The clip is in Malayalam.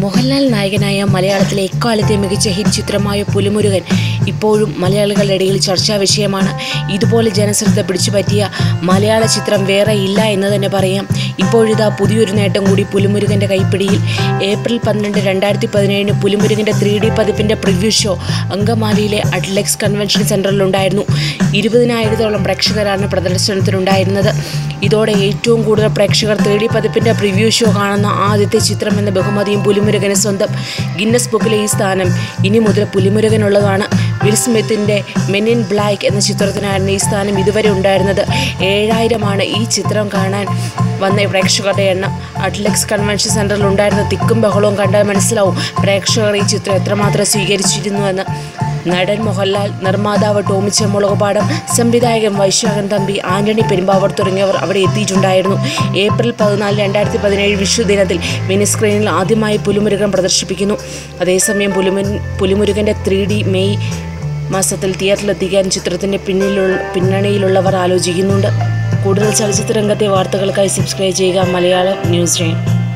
മോഹൻലാൽ നായകനായ മലയാളത്തിലെ എക്കാലത്തെ മികച്ച ഹിറ്റ് ചിത്രമായ പുലിമുരുകൻ ഇപ്പോഴും മലയാളികളുടെ ഇടയിൽ ചർച്ചാ വിഷയമാണ്. ഇതുപോലെ ജനശ്രദ്ധ പിടിച്ചുപറ്റിയ മലയാള ചിത്രം വേറെ ഇല്ല എന്ന് തന്നെ പറയാം. ഇപ്പോഴിതാ പുതിയൊരു നേട്ടം കൂടി പുലിമുരുകൻ്റെ കൈപ്പിടിയിൽ. ഏപ്രിൽ 12, 2017 പുലിമുരുകൻ്റെ 3D പതിപ്പിൻ്റെ പ്രിവ്യൂ ഷോ അങ്കമാലിയിലെ അഡ്ലെക്സ് കൺവെൻഷൻ സെൻറ്ററിലുണ്ടായിരുന്നു. 20,000-ഓളം പ്രേക്ഷകരാണ് പ്രദർശനത്തിനുണ്ടായിരുന്നത്. ഇതോടെ ഏറ്റവും കൂടുതൽ പ്രേക്ഷകർ 3D പതിപ്പിൻ്റെ പ്രിവ്യൂ ഷോ കാണുന്ന ആദ്യത്തെ ചിത്രം എന്ന ബഹുമതിയും പുലിമുരുകന് സ്വന്തം. ഗിന്നസ് ബുക്കിലെ ഈ സ്ഥാനം ഇനി മുതൽ പുലിമുരുകനുള്ളതാണ്. വിൽ സ്മിത്തിൻ്റെ മെൻ ഇൻ ബ്ലാക്ക് എന്ന ചിത്രത്തിനായിരുന്നു ഈ സ്ഥാനം ഇതുവരെ ഉണ്ടായിരുന്നത്. 7,000 ഈ ചിത്രം കാണാൻ വന്ന പ്രേക്ഷകരുടെ എണ്ണം. അഡ്ലെക്സ് കൺവെൻഷൻ സെൻറ്ററിൽ ഉണ്ടായിരുന്ന തിക്കും ബഹളവും കണ്ടാൽ മനസ്സിലാവും പ്രേക്ഷകർ ഈ ചിത്രം എത്രമാത്രം സ്വീകരിച്ചിരുന്നുവെന്ന്. നടൻ മോഹൻലാൽ, നിർമ്മാതാവ് ടോമി ചെമ്മോളകപാടം, സംവിധായകൻ വൈശാഖൻ തമ്പി, ആന്റണി പെരുമ്പാവൂർ തുടങ്ങിയവർ അവിടെ എത്തിയിട്ടുണ്ടായിരുന്നു. ഏപ്രിൽ 14, 2017 വിഷു ദിനത്തിൽ മിനി സ്ക്രീനിൽ ആദ്യമായി പുലിമുരുകൻ പ്രദർശിപ്പിക്കുന്നു. അതേസമയം പുലിമുരുകൻ്റെ 3D മെയ് മാസത്തിൽ തിയേറ്ററിലെത്തിക്കാൻ ചിത്രത്തിൻ്റെ പിന്നണിയിലുള്ളവർ ആലോചിക്കുന്നുണ്ട്. കൂടുതൽ ചലച്ചിത്ര രംഗത്തെ വാർത്തകൾക്കായി സബ്സ്ക്രൈബ് ചെയ്യുക മലയാളം ന്യൂസ് ടൈം.